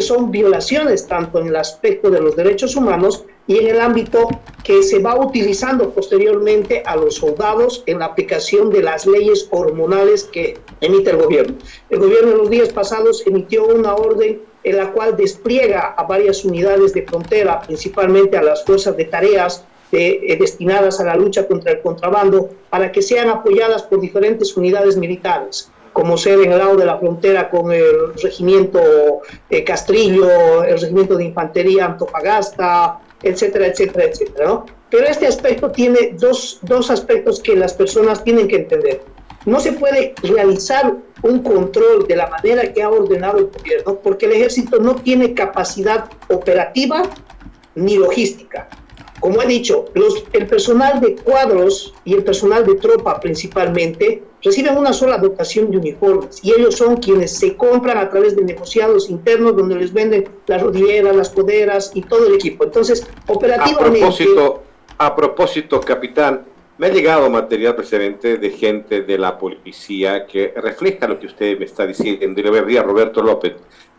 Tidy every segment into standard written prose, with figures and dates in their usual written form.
son violaciones tanto en el aspecto de los derechos humanos y en el ámbito que se va utilizando posteriormente a los soldados en la aplicación de las leyes hormonales que emite el gobierno. El gobierno en los días pasados emitió una orden en la cual despliega a varias unidades de frontera, principalmente a las fuerzas de tareas destinadas a la lucha contra el contrabando, para que sean apoyadas por diferentes unidades militares, como ser en el lado de la frontera con el regimiento Castrillo, el regimiento de infantería Antofagasta, etcétera, etcétera, etcétera, ¿no? Pero este aspecto tiene dos aspectos que las personas tienen que entender. No se puede realizar un control de la manera que ha ordenado el gobierno porque el ejército no tiene capacidad operativa ni logística. Como he dicho, el personal de cuadros y el personal de tropa principalmente reciben una sola dotación de uniformes y ellos son quienes se compran a través de negociados internos donde les venden las rodilleras, las coderas y todo el equipo. Entonces, operativamente... A propósito, capitán, me ha llegado material precisamente de gente de la policía que refleja lo que usted me está diciendo. Y le voy a pedir a Roberto López,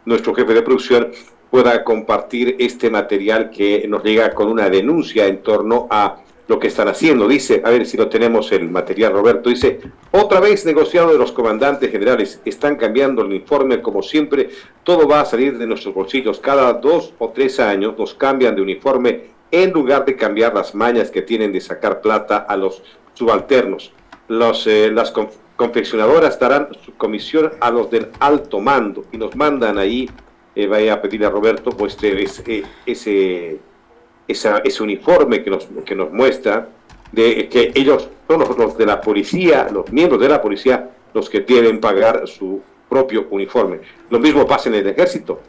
nuestro jefe de producción, pueda compartir este material que nos llega con una denuncia en torno a lo que están haciendo. Dice, a ver si lo tenemos el material, Roberto, dice: otra vez negociado de los comandantes generales, están cambiando el uniforme como siempre, todo va a salir de nuestros bolsillos, cada 2 o 3 años nos cambian de uniforme en lugar de cambiar las mañas que tienen de sacar plata a los subalternos. Las confeccionadoras darán su comisión a los del alto mando y nos mandan ahí. Vaya a pedirle a Roberto pues ese uniforme que nos muestra de que ellos son los de la policía, los miembros de la policía, los que deben pagar su propio uniforme. Lo mismo pasa en el ejército.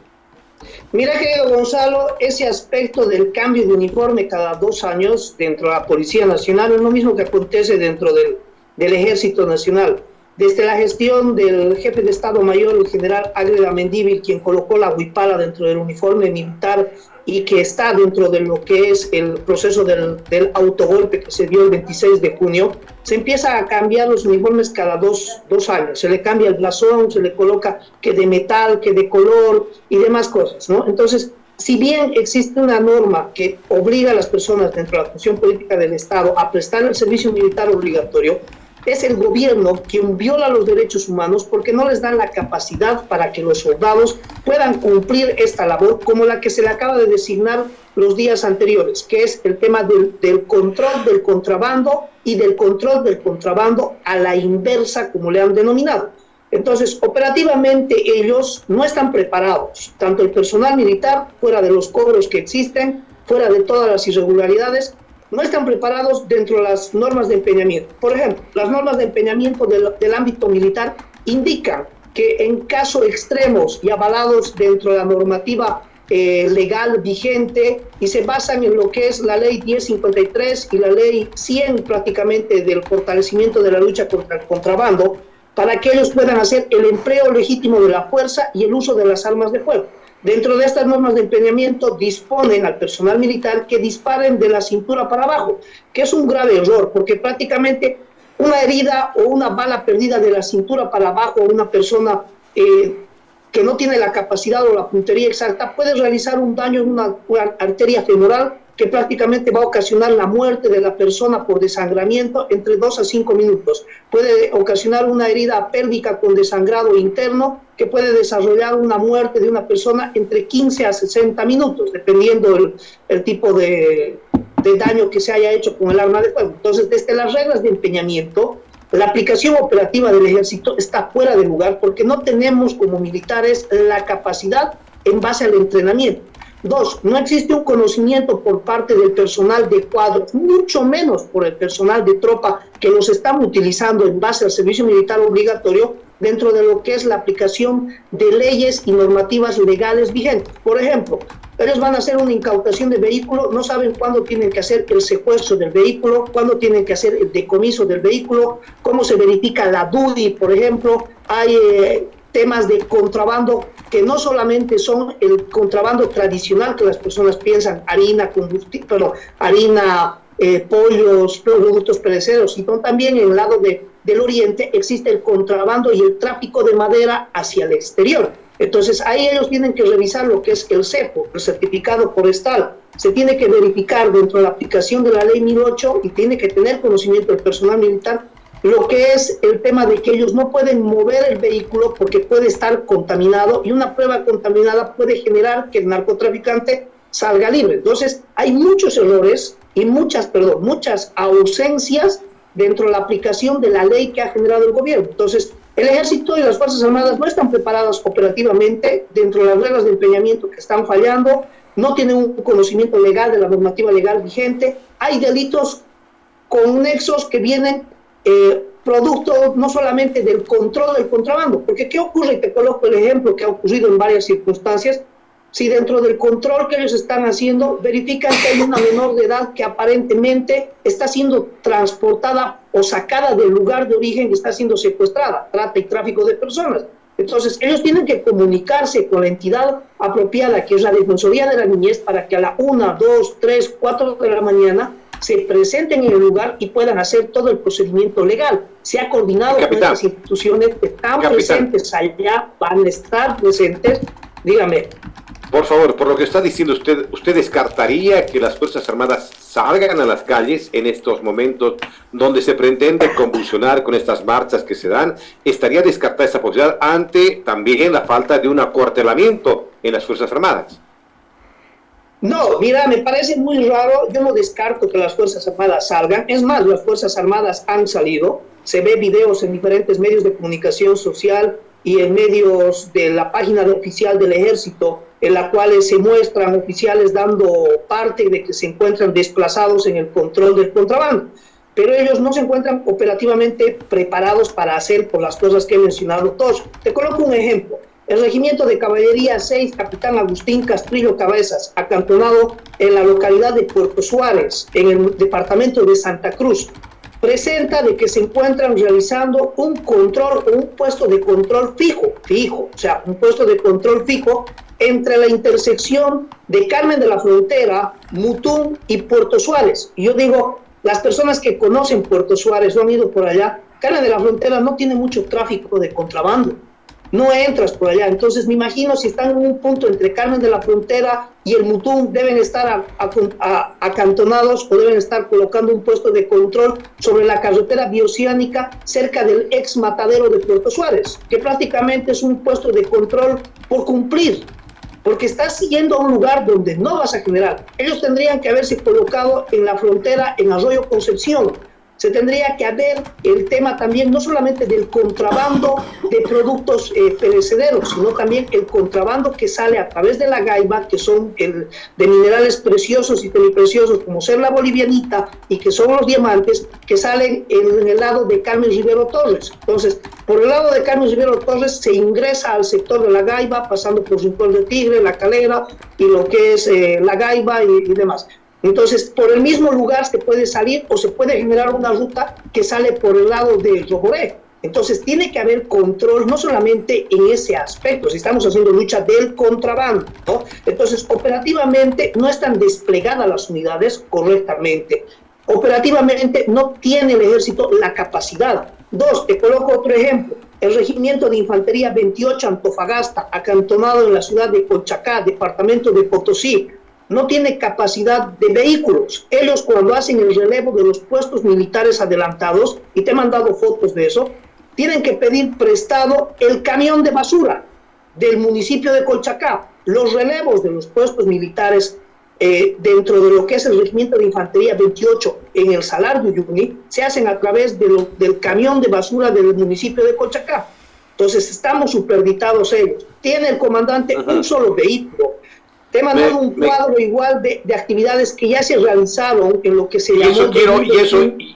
Mira, querido Gonzalo, ese aspecto del cambio de uniforme cada 2 años dentro de la Policía Nacional es lo mismo que acontece dentro del Ejército Nacional. Desde la gestión del jefe de Estado Mayor, el general Ágreda Mendívil, quien colocó la huipala dentro del uniforme militar y que está dentro de lo que es el proceso del autogolpe que se dio el 26 de junio, se empieza a cambiar los uniformes cada dos años. Se le cambia el blasón, se le coloca que de metal, que de color y demás cosas, ¿no? Entonces, si bien existe una norma que obliga a las personas dentro de la función política del Estado a prestar el servicio militar obligatorio, es el gobierno quien viola los derechos humanos porque no les dan la capacidad para que los soldados puedan cumplir esta labor como la que se le acaba de designar los días anteriores, que es el tema del control del contrabando y del control del contrabando a la inversa, como le han denominado. Entonces, operativamente ellos no están preparados, tanto el personal militar, fuera de los cobros que existen, fuera de todas las irregularidades, no están preparados dentro de las normas de empeñamiento. Por ejemplo, las normas de empeñamiento del ámbito militar indican que en casos extremos y avalados dentro de la normativa legal vigente y se basan en lo que es la ley 1053 y la ley 100 prácticamente del fortalecimiento de la lucha contra el contrabando, para que ellos puedan hacer el empleo legítimo de la fuerza y el uso de las armas de fuego. Dentro de estas normas de empeñamiento disponen al personal militar que disparen de la cintura para abajo, que es un grave error, porque prácticamente una herida o una bala perdida de la cintura para abajo a una persona que no tiene la capacidad o la puntería exacta puede realizar un daño en una arteria femoral que prácticamente va a ocasionar la muerte de la persona por desangramiento entre 2 a 5 minutos. Puede ocasionar una herida pélvica con desangrado interno que puede desarrollar una muerte de una persona entre 15 a 60 minutos, dependiendo el tipo de daño que se haya hecho con el arma de fuego. Entonces, desde las reglas de empeñamiento, la aplicación operativa del ejército está fuera de lugar porque no tenemos como militares la capacidad en base al entrenamiento. 2, no existe un conocimiento por parte del personal de cuadros, mucho menos por el personal de tropa que los están utilizando en base al servicio militar obligatorio dentro de lo que es la aplicación de leyes y normativas legales vigentes. Por ejemplo, ellos van a hacer una incautación de vehículo, no saben cuándo tienen que hacer el secuestro del vehículo, cuándo tienen que hacer el decomiso del vehículo, cómo se verifica la DUDI, por ejemplo. Hay temas de contrabando que no solamente son el contrabando tradicional que las personas piensan, harina, combustible, harina, pollos, productos perecederos, sino también en el lado del oriente existe el contrabando y el tráfico de madera hacia el exterior. Entonces ahí ellos tienen que revisar lo que es el CEPO, el certificado forestal. Se tiene que verificar dentro de la aplicación de la ley 1008 y tiene que tener conocimiento del personal militar lo que es el tema de que ellos no pueden mover el vehículo porque puede estar contaminado y una prueba contaminada puede generar que el narcotraficante salga libre. Entonces hay muchos errores y muchas ausencias dentro de la aplicación de la ley que ha generado el gobierno. Entonces el Ejército y las Fuerzas Armadas no están preparadas operativamente dentro de las reglas de empeñamiento que están fallando, no tienen un conocimiento legal de la normativa legal vigente, hay delitos con nexos que vienen producto no solamente del control del contrabando, porque ¿qué ocurre? Y te coloco el ejemplo que ha ocurrido en varias circunstancias. Si dentro del control que ellos están haciendo verifican que hay una menor de edad que aparentemente está siendo transportada o sacada del lugar de origen y está siendo secuestrada, trata y tráfico de personas. Entonces ellos tienen que comunicarse con la entidad apropiada, que es la Defensoría de la Niñez, para que a la 1, 2, 3, 4 de la mañana se presenten en el lugar y puedan hacer todo el procedimiento legal. Se ha coordinado con estas instituciones que están presentes allá, van a estar presentes. Dígame. Por favor, por lo que está diciendo ¿usted descartaría que las Fuerzas Armadas salgan a las calles en estos momentos donde se pretende convulsionar con estas marchas que se dan? ¿Estaría descartada esa posibilidad ante también la falta de un acuartelamiento en las Fuerzas Armadas? No, mira, me parece muy raro. Yo no descarto que las Fuerzas Armadas salgan. Es más, las Fuerzas Armadas han salido. Se ve videos en diferentes medios de comunicación social y en medios de la página oficial del Ejército, en la cual se muestran oficiales dando parte de que se encuentran desplazados en el control del contrabando. Pero ellos no se encuentran operativamente preparados para hacer por las cosas que he mencionado todos. Te coloco un ejemplo. El Regimiento de Caballería 6, Capitán Agustín Castrillo Cabezas, acantonado en la localidad de Puerto Suárez, en el departamento de Santa Cruz, presenta de que se encuentran realizando un control, un puesto de control fijo, o sea, un puesto de control fijo entre la intersección de Carmen de la Frontera, Mutún y Puerto Suárez. Y yo digo, las personas que conocen Puerto Suárez o han ido por allá, Carmen de la Frontera no tiene mucho tráfico de contrabando. No entras por allá. Entonces me imagino si están en un punto entre Carmen de la Frontera y el Mutún, deben estar acantonados o deben estar colocando un puesto de control sobre la carretera bioceánica cerca del ex matadero de Puerto Suárez, que prácticamente es un puesto de control por cumplir, porque estás yendo a un lugar donde no vas a generar. Ellos tendrían que haberse colocado en la frontera, en Arroyo Concepción. Se tendría que haber el tema también no solamente del contrabando de productos perecederos, sino también el contrabando que sale a través de la Gaiba, que son de minerales preciosos y semipreciosos, como ser la bolivianita y que son los diamantes, que salen en el lado de Carmen Rivero Torres. Entonces, por el lado de Carmen Rivero Torres se ingresa al sector de la Gaiba, pasando por Rincón del Tigre, La Calera y lo que es la Gaiba y demás. Entonces, por el mismo lugar se puede salir o se puede generar una ruta que sale por el lado de Roboré. Entonces, tiene que haber control, no solamente en ese aspecto, si estamos haciendo lucha del contrabando, ¿no? Entonces, operativamente no están desplegadas las unidades correctamente. Operativamente no tiene el Ejército la capacidad. Dos, te coloco otro ejemplo. El Regimiento de Infantería 28 Antofagasta, acantonado en la ciudad de Colchacá, departamento de Potosí, no tiene capacidad de vehículos. Ellos cuando hacen el relevo de los puestos militares adelantados, y te he mandado fotos de eso, tienen que pedir prestado el camión de basura del municipio de Colchacá. Los relevos de los puestos militares dentro de lo que es el Regimiento de Infantería 28 en el Salar de Uyuni se hacen a través del camión de basura del municipio de Colchacá. Entonces estamos superditados ellos. Tiene el comandante un solo vehículo. Te he mandado un cuadro igual de actividades que ya se realizaron en lo que se llamó...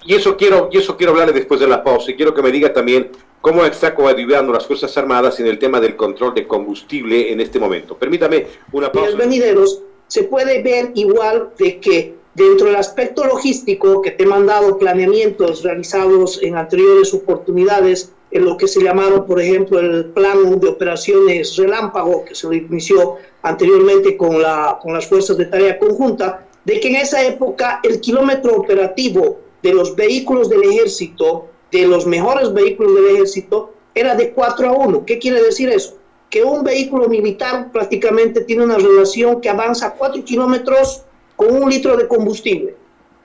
Y eso quiero hablarle después de la pausa. Y quiero que me diga también cómo está coadyuvando las Fuerzas Armadas en el tema del control de combustible en este momento. Permítame una pausa. En los venideros se puede ver igual de que dentro del aspecto logístico que te he mandado planeamientos realizados en anteriores oportunidades, en lo que se llamaron, por ejemplo, el plan de operaciones relámpago, que se lo inició anteriormente con las fuerzas de tarea conjunta, de que en esa época el kilómetro operativo de los vehículos del ejército, de los mejores vehículos del ejército, era de 4 a 1. ¿Qué quiere decir eso? que un vehículo militar prácticamente tiene una relación que avanza 4 kilómetros con 1 litro de combustible,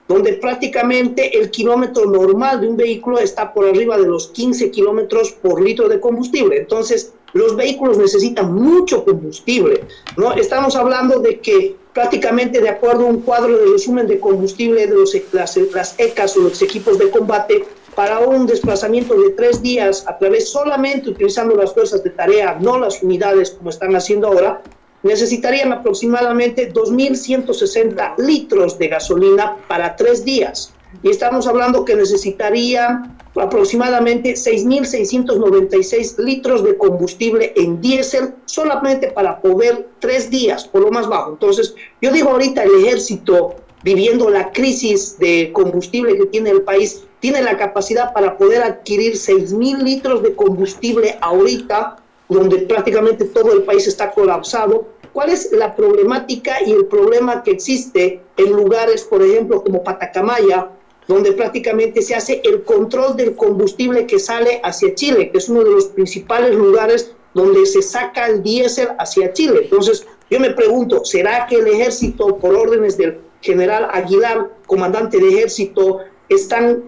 donde prácticamente el kilómetro normal de un vehículo está por arriba de los 15 kilómetros por litro de combustible. Entonces, los vehículos necesitan mucho combustible, ¿no? Estamos hablando de que prácticamente, de acuerdo a un cuadro de resumen de combustible de las ECAs o los equipos de combate, para un desplazamiento de 3 días a través solamente utilizando las fuerzas de tarea, no las unidades como están haciendo ahora, necesitarían aproximadamente 2.160 litros de gasolina para 3 días. Y estamos hablando que necesitarían aproximadamente 6.696 litros de combustible en diésel solamente para poder 3 días, por lo más bajo. Entonces, yo digo ahorita el ejército, viviendo la crisis de combustible que tiene el país, tiene la capacidad para poder adquirir 6.000 litros de combustible ahorita, donde prácticamente todo el país está colapsado. ¿Cuál es la problemática y el problema que existe en lugares, por ejemplo, como Patacamaya, donde prácticamente se hace el control del combustible que sale hacia Chile, que es uno de los principales lugares donde se saca el diésel hacia Chile? Entonces, yo me pregunto, ¿será que el ejército, por órdenes del general Aguilar, comandante de ejército, están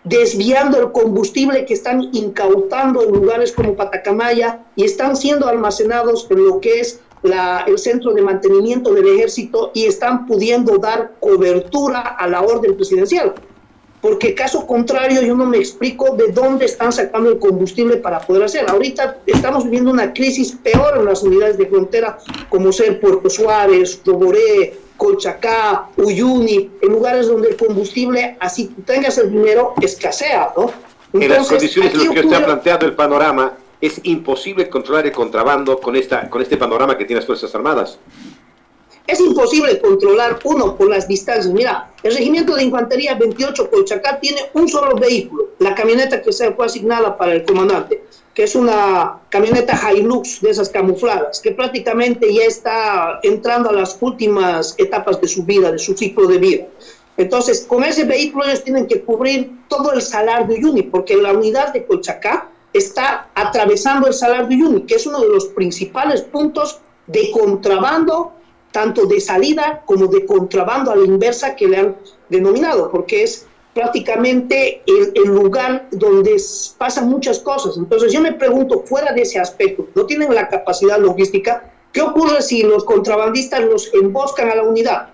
desviando el combustible que están incautando en lugares como Patacamaya y están siendo almacenados en lo que es el centro de mantenimiento del ejército y están pudiendo dar cobertura a la orden presidencial? Porque caso contrario yo no me explico de dónde están sacando el combustible para poder hacer. Ahorita estamos viviendo una crisis peor en las unidades de frontera, como ser Puerto Suárez, Roboré, Colchacá, Uyuni, en lugares donde el combustible, así tengas el dinero, escasea, ¿no? Entonces, en las condiciones en las que usted ha planteado el panorama, es imposible controlar el contrabando con este panorama que tiene las Fuerzas Armadas. Es imposible controlar, uno, por las distancias. Mira, el Regimiento de Infantería 28 Colchacá tiene un solo vehículo, la camioneta que se fue asignada para el comandante, que es una camioneta Hilux de esas camufladas, que prácticamente ya está entrando a las últimas etapas de su vida, de su ciclo de vida. Entonces, con ese vehículo ellos tienen que cubrir todo el Salar de Uyuni, porque la unidad de Colchacá está atravesando el Salar de Uyuni, que es uno de los principales puntos de contrabando, tanto de salida como de contrabando a la inversa que le han denominado, porque es prácticamente el lugar donde pasan muchas cosas. Entonces yo me pregunto, fuera de ese aspecto, no tienen la capacidad logística, ¿qué ocurre si los contrabandistas los emboscan a la unidad?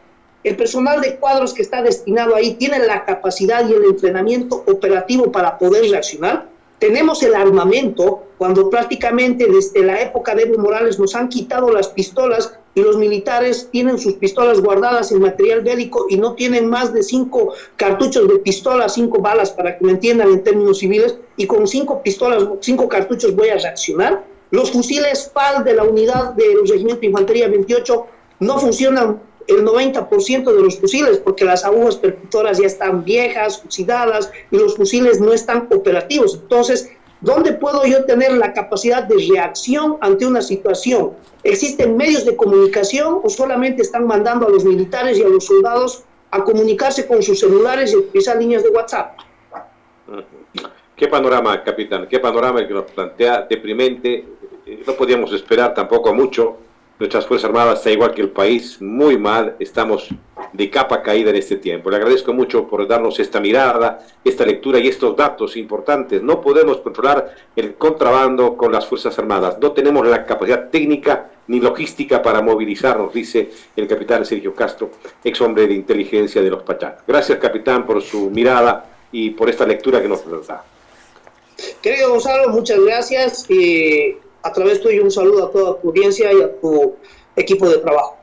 El personal de cuadros que está destinado ahí tiene la capacidad y el entrenamiento operativo para poder reaccionar. Tenemos el armamento, cuando prácticamente desde la época de Evo Morales nos han quitado las pistolas y los militares tienen sus pistolas guardadas en material bélico y no tienen más de 5 cartuchos de pistola, 5 balas, para que me entiendan en términos civiles, y con 5 pistolas, 5 cartuchos voy a reaccionar. Los fusiles PAL de la unidad del Regimiento de Infantería 28 no funcionan el 90% de los fusiles, porque las agujas percutoras ya están viejas, oxidadas, y los fusiles no están operativos. Entonces, ¿dónde puedo yo tener la capacidad de reacción ante una situación? ¿Existen medios de comunicación o solamente están mandando a los militares y a los soldados a comunicarse con sus celulares y utilizar líneas de WhatsApp? ¿Qué panorama, capitán? ¿Qué panorama que nos plantea deprimente? No podíamos esperar tampoco mucho. Nuestras Fuerzas Armadas está igual que el país, muy mal, estamos de capa caída en este tiempo. Le agradezco mucho por darnos esta mirada, esta lectura y estos datos importantes. No podemos controlar el contrabando con las Fuerzas Armadas, no tenemos la capacidad técnica ni logística para movilizarnos, dice el capitán Sergio Castro, ex hombre de inteligencia de los Pachá. Gracias, capitán, por su mirada y por esta lectura que nos da. Querido Gonzalo, muchas gracias. A través tuyo un saludo a toda tu audiencia y a tu equipo de trabajo.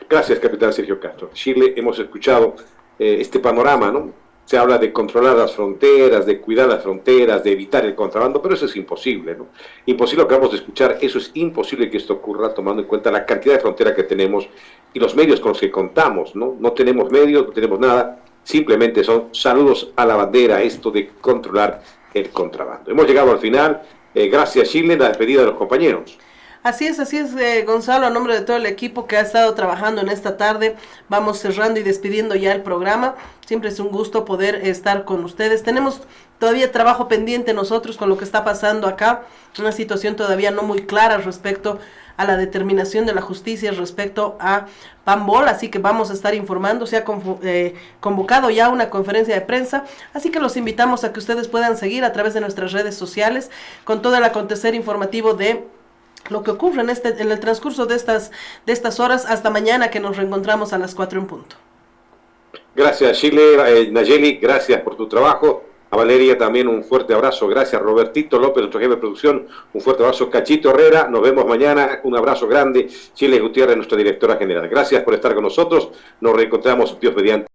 Gracias, capitán Sergio Castro. Chile, hemos escuchado este panorama, ¿no? Se habla de controlar las fronteras, de cuidar las fronteras, de evitar el contrabando, pero eso es imposible, ¿no? Imposible lo que acabamos de escuchar, eso es imposible que esto ocurra tomando en cuenta la cantidad de frontera que tenemos y los medios con los que contamos, ¿no? No tenemos medios, no tenemos nada, simplemente son saludos a la bandera, esto de controlar el contrabando. Hemos llegado al final. Gracias, Chile, la despedida de los compañeros. Así es, Gonzalo, a nombre de todo el equipo que ha estado trabajando en esta tarde, vamos cerrando y despidiendo ya el programa. Siempre es un gusto poder estar con ustedes. Tenemos todavía trabajo pendiente nosotros con lo que está pasando acá, una situación todavía no muy clara respecto a la determinación de la justicia respecto a Pambol, así que vamos a estar informando. Se ha convocado ya una conferencia de prensa, así que los invitamos a que ustedes puedan seguir a través de nuestras redes sociales con todo el acontecer informativo de lo que ocurre en el transcurso de estas horas hasta mañana, que nos reencontramos a las 4 en punto. Gracias, Chile. Nayeli, gracias por tu trabajo. A Valeria también un fuerte abrazo. Gracias, Robertito López, nuestro jefe de producción. Un fuerte abrazo. Cachito Herrera, nos vemos mañana. Un abrazo grande. Chile Gutiérrez, nuestra directora general. Gracias por estar con nosotros. Nos reencontramos, Dios mediante.